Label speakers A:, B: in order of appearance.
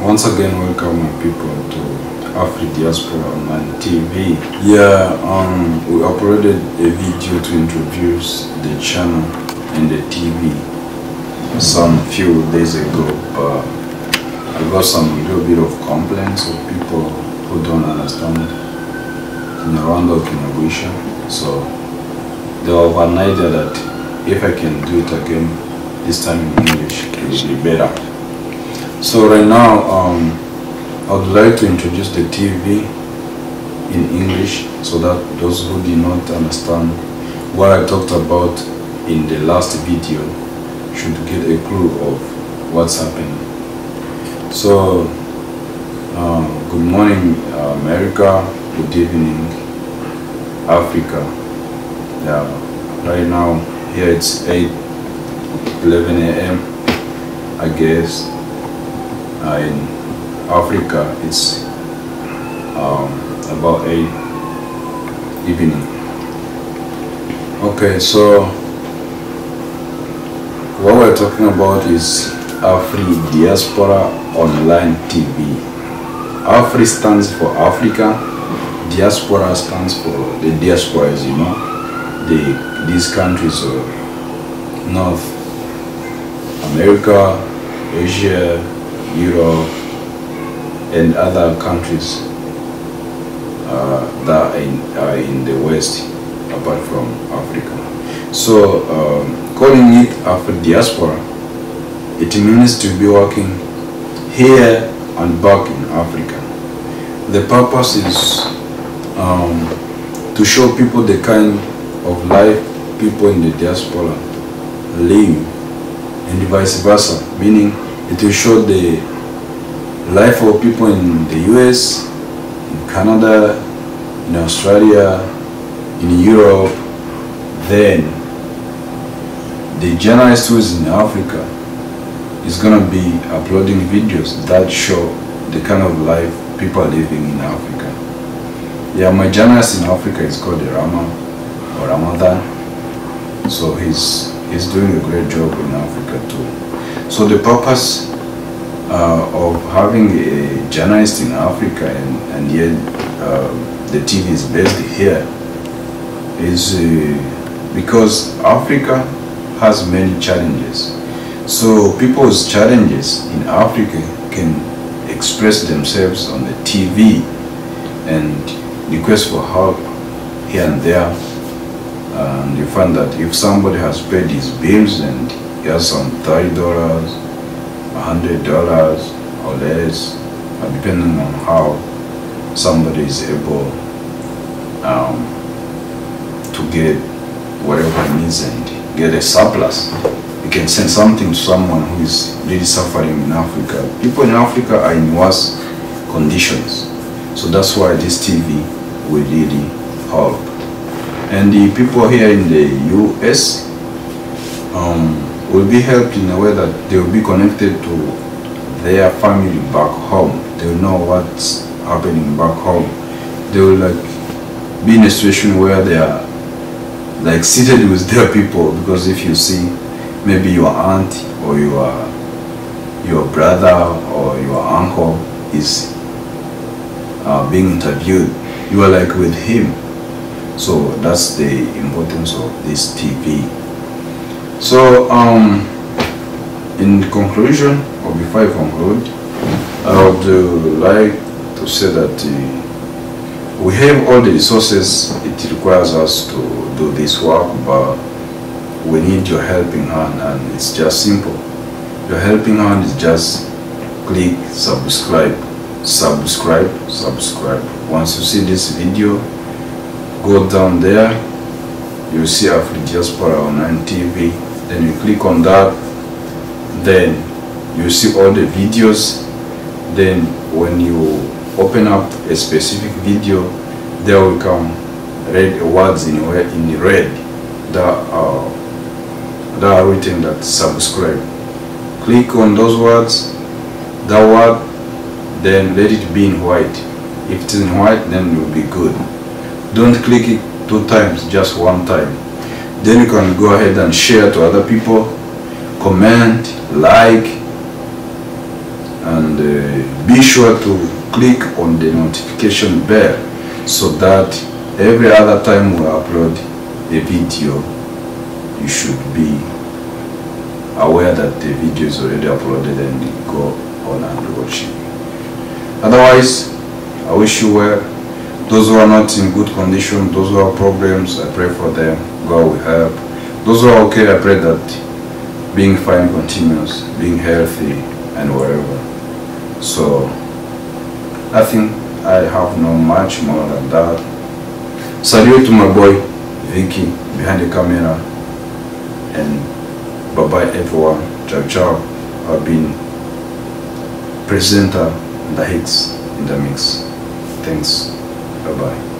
A: Once again, welcome my people to AfriDiaspora Online TV. Yeah, we uploaded a video to introduce the channel and the TV some few days ago, but I got some little bit of complaints of people who don't understand Nyarwanda Kinyarwanda. So they have an idea that if I can do it again, this time in English, it will be better. So right now, I would like to introduce the TV in English so that those who did not understand what I talked about in the last video should get a clue of what's happening. So, good morning America, good evening Africa. Yeah, right now here it's 8:11 a.m. I guess. In Africa it's about 8 evening. Okay, so what we're talking about is AfriDiaspora Online TV. Afri stands for Africa, Diaspora stands for the diasporas, you know, these countries of North America, Asia, Europe, and other countries that are in the West, apart from Africa. So, calling it AfriDiaspora, it means to be working here and back in Africa. The purpose is to show people the kind of life people in the diaspora live, and vice versa, meaning it will show the life of people in the US, in Canada, in Australia, in Europe. Then the journalist who is in Africa is going to be uploading videos that show the kind of life people are living in Africa. Yeah, my journalist in Africa is called Rama or Ramadan. So he's doing a great job in Africa too. So the purpose of having a journalist in Africa and yet the TV is based here is because Africa has many challenges. So people's challenges in Africa can express themselves on the TV and request for help here and there. And you find that if somebody has paid his bills and he has some $30, $100 or less, depending on how somebody is able to get whatever he needs and get a surplus, you can send something to someone who is really suffering in Africa. People in Africa are in worse conditions, so that's why this TV will really help. And the people here in the US will be helped in a way that they will be connected to their family back home. They will know what's happening back home. They will like be in a situation where they are like seated with their people, because if you see maybe your aunt or your brother or your uncle is being interviewed, you are like with him. So that's the importance of this TV. So in conclusion, or before I conclude, I would like to say that we have all the resources it requires us to do this work, but we need your helping hand, and it's just simple. Your helping hand is just click subscribe. Once you see this video, go down there, you see AfriDiaspora Online TV, then you click on that, then you see all the videos. Then when you open up a specific video, there will come red words in the red that are written that subscribe. Click on those words, that word, then let it be in white. If it's in white, then it will be good. Don't click it 2 times, just 1 time. Then you can go ahead and share to other people, comment, like, and be sure to click on the notification bell so that every other time we upload a video, you should be aware that the video is already uploaded and you go on and watch it. Otherwise, I wish you well. Those who are not in good condition, those who have problems, I pray for them. God will help. Those who are okay, I pray that being fine continues, being healthy and wherever. So I think I have no much more than that. Salute to my boy Vicky behind the camera, and bye bye everyone. Ciao ciao. I've been presenter in the hits in the mix. Thanks. Bye bye.